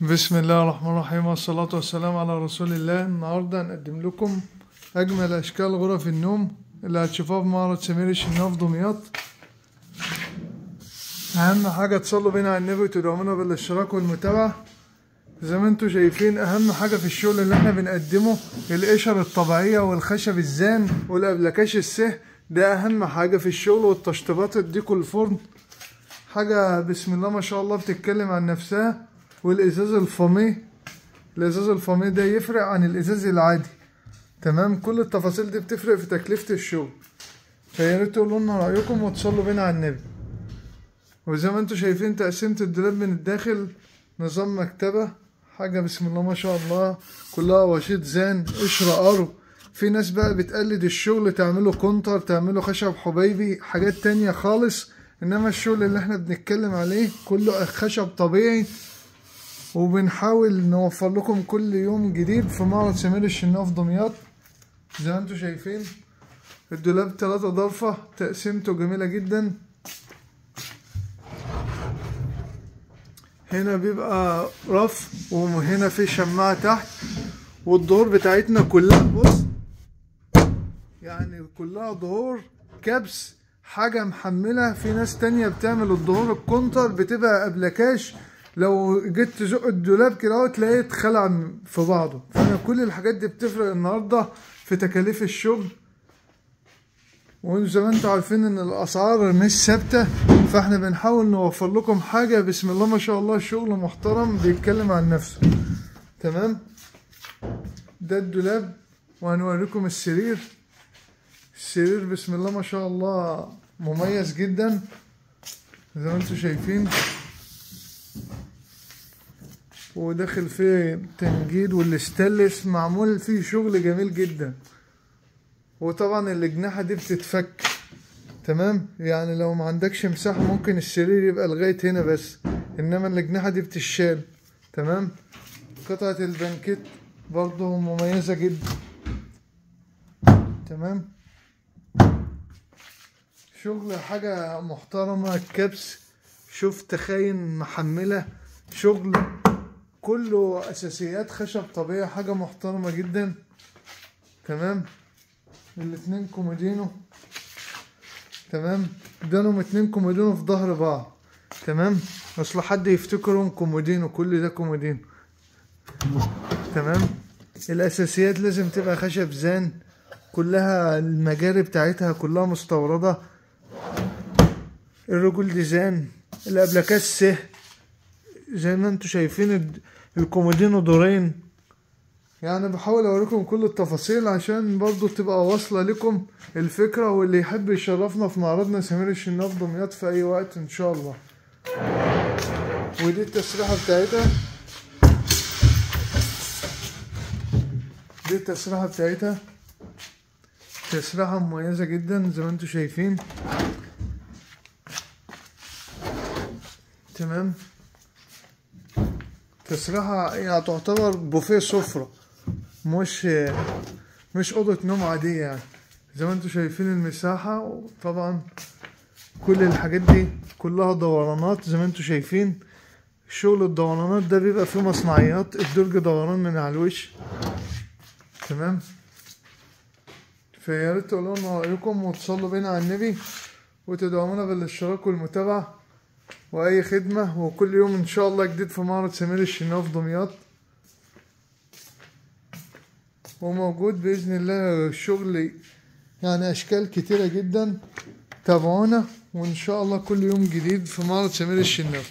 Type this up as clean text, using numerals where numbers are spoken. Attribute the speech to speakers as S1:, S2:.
S1: بسم الله الرحمن الرحيم والصلاة والسلام على رسول الله. النهاردة هنقدم لكم أجمل أشكال غرف النوم اللي هتشوفوها في معرض سمير الشناوي في دمياط. أهم حاجة تصلوا بينا على النبي وتدعمونا بالاشتراك والمتابعة. زي ما انتوا شايفين أهم حاجة في الشغل اللي احنا بنقدمه القشر الطبيعية والخشب الزان والأبلكاش السه، ده أهم حاجة في الشغل، والتشطيبات الديكو الفرن حاجة بسم الله ما شاء الله بتتكلم عن نفسها. والازاز الفاميه، الازاز الفاميه ده يفرق عن الازاز العادي، تمام. كل التفاصيل دي بتفرق في تكلفة الشغل، فيا ريت تقولوا لنا رأيكم وتصلوا بينا على النبي. وزي ما انتوا شايفين تقسيمة الدولاب من الداخل نظام مكتبة، حاجة بسم الله ما شاء الله كلها وشيط زان قشرة ارو. في ناس بقى بتقلد الشغل تعمله كونتر، تعمله خشب حبيبي، حاجات تانية خالص. انما الشغل اللي احنا بنتكلم عليه كله خشب طبيعي، وبنحاول نوفر لكم كل يوم جديد في معرض سمير الشناوي في دمياط. زي ما انتوا شايفين الدولاب 3 ضرفة، تقسيمته جميلة جدا. هنا بيبقى رف، وهنا في شماعة تحت، والظهور بتاعتنا كلها بص يعني كلها ظهور كبس، حاجة محملة. في ناس تانية بتعمل الظهور الكونتر بتبقى أبلكاش، لو جيت تزق الدولاب كده اهو تلاقيه اتخلع في بعضه. فانا كل الحاجات دي بتفرق النهارده في تكاليف الشغل، وزي ما انتوا عارفين ان الاسعار مش ثابته، فاحنا بنحاول نوفر لكم حاجه بسم الله ما شاء الله الشغل محترم بيتكلم عن نفسه، تمام. ده الدولاب، وهنوريكم السرير. السرير بسم الله ما شاء الله مميز جدا زي ما انتوا شايفين، وداخل فيه تنجيد، والاستانلس معمول فيه شغل جميل جدا. وطبعا الأجنحة دي بتتفك، تمام. يعني لو ما عندكش مساحة ممكن السرير يبقى لغاية هنا بس، انما الأجنحة دي بتشال، تمام. قطعة البنكيت برضو مميزة جدا، تمام. شغل حاجة محترمة. الكبس شوف تخاين محملة، شغل كله اساسيات خشب طبيعي، حاجه محترمه جدا، تمام. الاتنين كومودينو، تمام. ادالهم 2 كومودينو في ظهر بعض، تمام. اصل حد يفتكرهم كومودينو، كل ده كومودينو، تمام. الاساسيات لازم تبقى خشب زان، كلها المجاري بتاعتها كلها مستورده. الرجول ديزان، الابلكاس سه زي ما انتوا شايفين، الكومودينو دورين. يعني بحاول اوريكم كل التفاصيل عشان برضو تبقى واصلة لكم الفكرة، واللي يحب يشرفنا في معرضنا سمير الشناوي في دمياط في اي وقت ان شاء الله. ودي التسريحة بتاعتها، دي التسريحة بتاعتها، تسريحة مميزة جدا زي ما انتوا شايفين، تمام. تسريحة يعني تعتبر بوفيه سفرة، مش أوضة نوم عادية يعني. زي ما انتوا شايفين المساحة، وطبعا كل الحاجات دي كلها دورانات. زي ما انتوا شايفين شغل الدورانات ده بيبقى فيه مصنعيات، الدرج دوران من على الوش، تمام. فيا ريت تقولوا لنا رأيكم وتصلوا بينا على النبي وتدعمونا بالاشتراك والمتابعة واي خدمة. وكل يوم ان شاء الله جديد في معرض سمير الشناوي في دمياط، وموجود باذن الله الشغل يعني اشكال كتيرة جدا. تابعونا وان شاء الله كل يوم جديد في معرض سمير الشناوي.